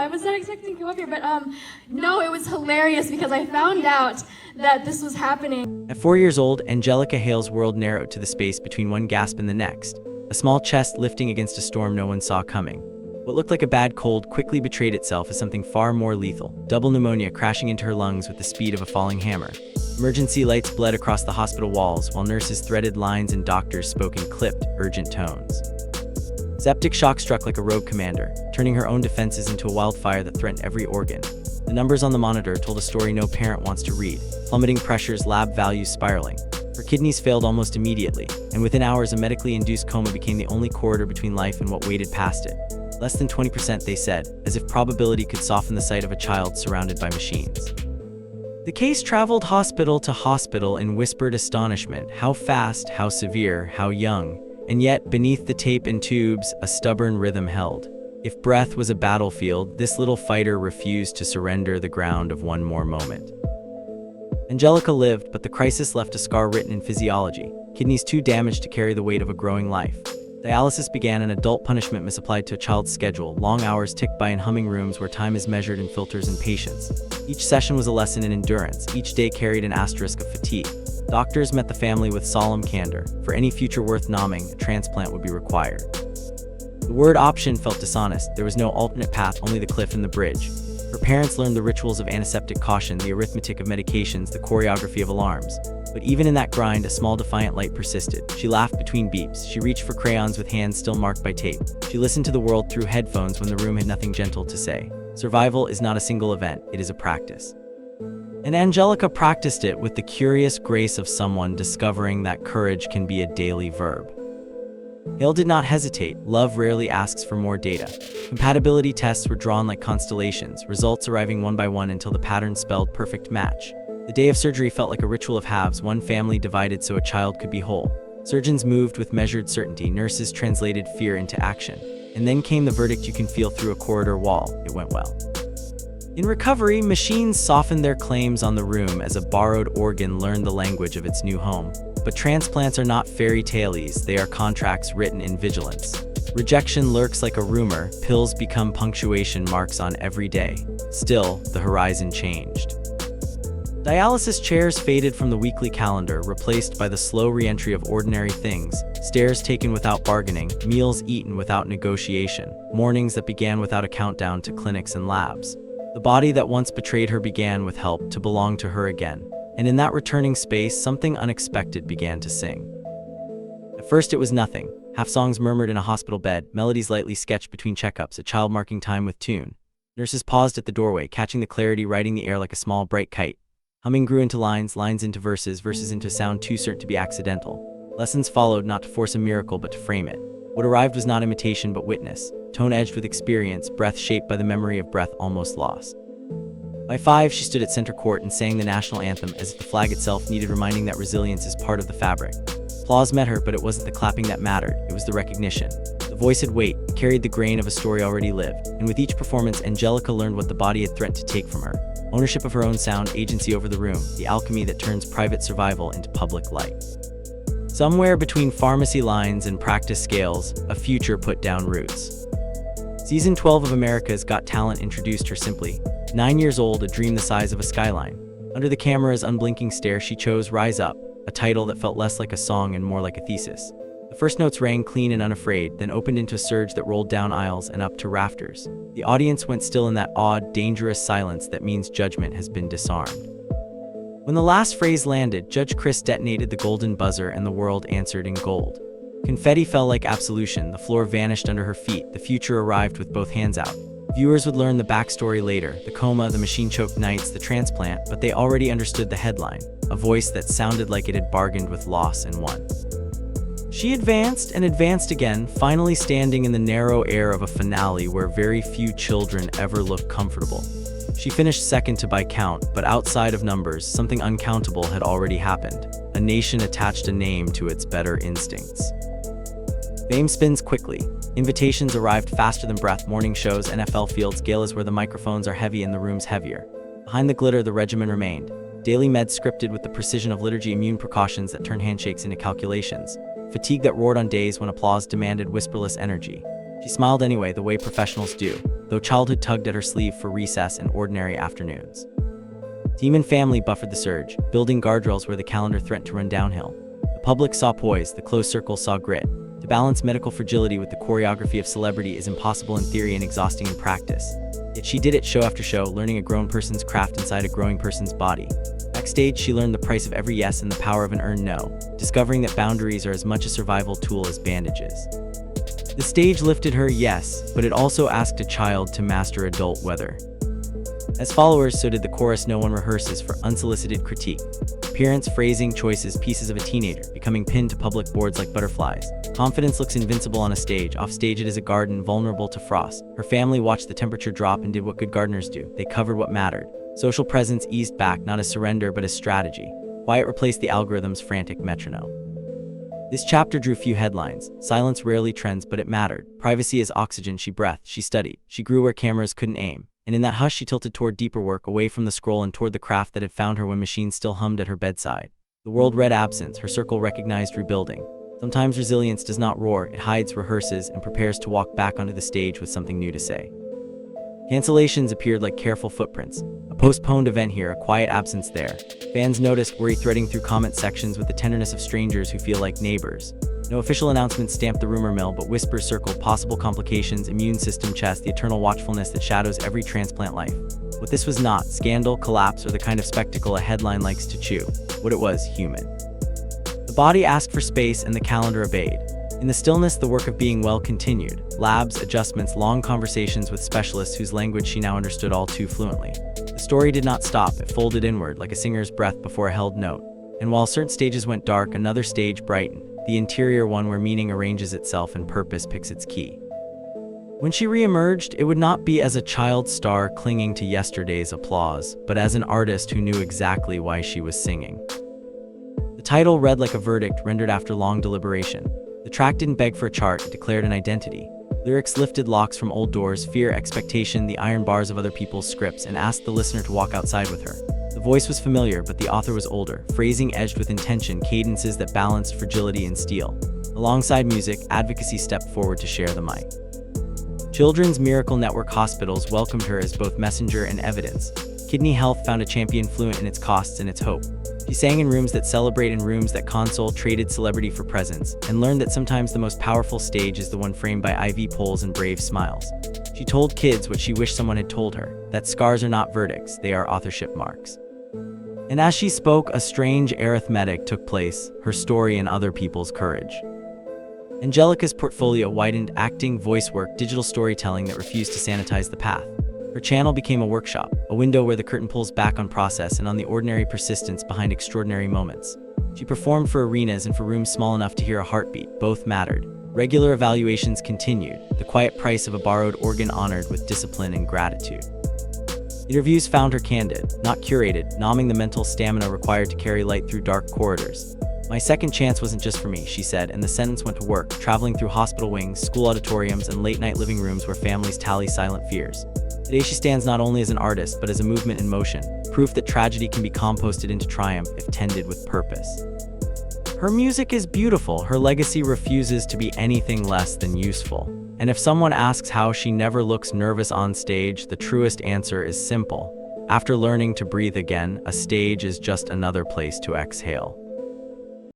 I was not expecting to come up here, but no, it was hilarious because I found out that this was happening. At 4 years old, Angelica Hale's world narrowed to the space between one gasp and the next, a small chest lifting against a storm no one saw coming. What looked like a bad cold quickly betrayed itself as something far more lethal, double pneumonia crashing into her lungs with the speed of a falling hammer. Emergency lights bled across the hospital walls while nurses threaded lines and doctors spoke in clipped, urgent tones. Septic shock struck like a rogue commander, turning her own defenses into a wildfire that threatened every organ. The numbers on the monitor told a story no parent wants to read: plummeting pressures, lab values spiraling. Her kidneys failed almost immediately, and within hours a medically induced coma became the only corridor between life and what waited past it. Less than 20%, they said, as if probability could soften the sight of a child surrounded by machines. The case traveled hospital to hospital in whispered astonishment: how fast, how severe, how young. And yet, beneath the tape and tubes, a stubborn rhythm held. If breath was a battlefield, this little fighter refused to surrender the ground of one more moment. Angelica lived, but the crisis left a scar written in physiology, kidneys too damaged to carry the weight of a growing life. Dialysis began, an adult punishment misapplied to a child's schedule, long hours ticked by in humming rooms where time is measured in filters and patience. Each session was a lesson in endurance, each day carried an asterisk of fatigue. Doctors met the family with solemn candor. For any future worth nomming, a transplant would be required. The word option felt dishonest. There was no alternate path, only the cliff and the bridge. Her parents learned the rituals of antiseptic caution, the arithmetic of medications, the choreography of alarms. But even in that grind, a small defiant light persisted. She laughed between beeps. She reached for crayons with hands still marked by tape. She listened to the world through headphones when the room had nothing gentle to say. Survival is not a single event, it is a practice. And Angelica practiced it with the curious grace of someone discovering that courage can be a daily verb. Hale did not hesitate. Love rarely asks for more data. Compatibility tests were drawn like constellations, results arriving one by one until the pattern spelled perfect match. The day of surgery felt like a ritual of halves, one family divided so a child could be whole. Surgeons moved with measured certainty, nurses translated fear into action. And then came the verdict: you can feel through a corridor wall. It went well. In recovery, machines softened their claims on the room as a borrowed organ learned the language of its new home. But transplants are not fairy tales, they are contracts written in vigilance. Rejection lurks like a rumor, pills become punctuation marks on every day. Still, the horizon changed. Dialysis chairs faded from the weekly calendar, replaced by the slow re-entry of ordinary things: stairs taken without bargaining, meals eaten without negotiation, mornings that began without a countdown to clinics and labs. The body that once betrayed her began with help to belong to her again. And in that returning space, something unexpected began to sing. At first it was nothing. Half songs murmured in a hospital bed, melodies lightly sketched between checkups, a child marking time with tune. Nurses paused at the doorway, catching the clarity, riding the air like a small, bright kite. Humming grew into lines, lines into verses, verses into sound too certain to be accidental. Lessons followed, not to force a miracle but to frame it. What arrived was not imitation but witness, tone edged with experience, breath shaped by the memory of breath almost lost. By 5, she stood at center court and sang the national anthem as if the flag itself needed reminding that resilience is part of the fabric. Applause met her, but it wasn't the clapping that mattered, it was the recognition. The voice had weight, it carried the grain of a story already lived, and with each performance, Angelica learned what the body had threatened to take from her: ownership of her own sound, agency over the room, the alchemy that turns private survival into public light. Somewhere between pharmacy lines and practice scales, a future put down roots. Season 12 of America's Got Talent introduced her simply. 9 years old, a dream the size of a skyline. Under the camera's unblinking stare, she chose Rise Up, a title that felt less like a song and more like a thesis. The first notes rang clean and unafraid, then opened into a surge that rolled down aisles and up to rafters. The audience went still in that odd, dangerous silence that means judgment has been disarmed. When the last phrase landed, Judge Chris detonated the golden buzzer and the world answered in gold. Confetti fell like absolution, the floor vanished under her feet, the future arrived with both hands out. Viewers would learn the backstory later, the coma, the machine-choked nights, the transplant, but they already understood the headline, a voice that sounded like it had bargained with loss and won. She advanced and advanced again, finally standing in the narrow air of a finale where very few children ever looked comfortable. She finished second to by count, but outside of numbers, something uncountable had already happened. A nation attached a name to its better instincts. Fame spins quickly. Invitations arrived faster than breath, morning shows, NFL fields, galas where the microphones are heavy and the rooms heavier. Behind the glitter, the regimen remained. Daily meds scripted with the precision of liturgy, immune precautions that turned handshakes into calculations. Fatigue that roared on days when applause demanded whisperless energy. She smiled anyway, the way professionals do. though childhood tugged at her sleeve for recess and ordinary afternoons. Team and family buffered the surge, building guardrails where the calendar threatened to run downhill. The public saw poise, the close circle saw grit. To balance medical fragility with the choreography of celebrity is impossible in theory and exhausting in practice. Yet she did it show after show, learning a grown person's craft inside a growing person's body. Backstage, she learned the price of every yes and the power of an earned no, discovering that boundaries are as much a survival tool as bandages. The stage lifted her, yes, but it also asked a child to master adult weather. As followers, so did the chorus no one rehearses for unsolicited critique. Appearance, phrasing, choices, pieces of a teenager, becoming pinned to public boards like butterflies. Confidence looks invincible on a stage. Off stage it is a garden, vulnerable to frost. Her family watched the temperature drop and did what good gardeners do. They covered what mattered. Social presence eased back, not as surrender but as strategy. Quiet replaced the algorithm's frantic metronome. This chapter drew few headlines. Silence rarely trends, but it mattered. Privacy is oxygen. She breathed, she studied, she grew where cameras couldn't aim. And in that hush she tilted toward deeper work, away from the scroll and toward the craft that had found her when machines still hummed at her bedside. The world read absence, her circle recognized rebuilding. Sometimes resilience does not roar, it hides, rehearses, and prepares to walk back onto the stage with something new to say. Cancellations appeared like careful footprints. A postponed event here, a quiet absence there. Fans noticed, worry threading through comment sections with the tenderness of strangers who feel like neighbors. No official announcements stamped the rumor mill, but whispers circled possible complications, immune system chest, the eternal watchfulness that shadows every transplant life. What this was not, scandal, collapse, or the kind of spectacle a headline likes to chew. What it was, human. The body asked for space and the calendar obeyed. In the stillness, the work of being well continued. Labs, adjustments, long conversations with specialists whose language she now understood all too fluently. The story did not stop, it folded inward like a singer's breath before a held note. And while certain stages went dark, another stage brightened. The interior one where meaning arranges itself and purpose picks its key. When she re-emerged, it would not be as a child star clinging to yesterday's applause, but as an artist who knew exactly why she was singing. The title read like a verdict rendered after long deliberation. The track didn't beg for a chart, it declared an identity. Lyrics lifted locks from old doors, fear, expectation, the iron bars of other people's scripts, and asked the listener to walk outside with her. The voice was familiar, but the author was older, phrasing edged with intention, cadences that balanced fragility and steel. Alongside music, advocacy stepped forward to share the mic. Children's Miracle Network hospitals welcomed her as both messenger and evidence. Kidney Health found a champion fluent in its costs and its hope. She sang in rooms that celebrate and rooms that console, traded celebrity for presence, and learned that sometimes the most powerful stage is the one framed by IV poles and brave smiles. She told kids what she wished someone had told her, that scars are not verdicts, they are authorship marks. And as she spoke, a strange arithmetic took place, her story and other people's courage. Angelica's portfolio widened: acting, voice work, digital storytelling that refused to sanitize the path. Her channel became a workshop, a window where the curtain pulls back on process and on the ordinary persistence behind extraordinary moments. She performed for arenas and for rooms small enough to hear a heartbeat. Both mattered. Regular evaluations continued, the quiet price of a borrowed organ honored with discipline and gratitude. Interviews found her candid, not curated, numbing the mental stamina required to carry light through dark corridors. "My second chance wasn't just for me," she said, and the sentence went to work, traveling through hospital wings, school auditoriums, and late-night living rooms where families tally silent fears. Today she stands not only as an artist, but as a movement in motion, proof that tragedy can be composted into triumph if tended with purpose. Her music is beautiful, her legacy refuses to be anything less than useful. And if someone asks how she never looks nervous on stage, the truest answer is simple. After learning to breathe again, a stage is just another place to exhale.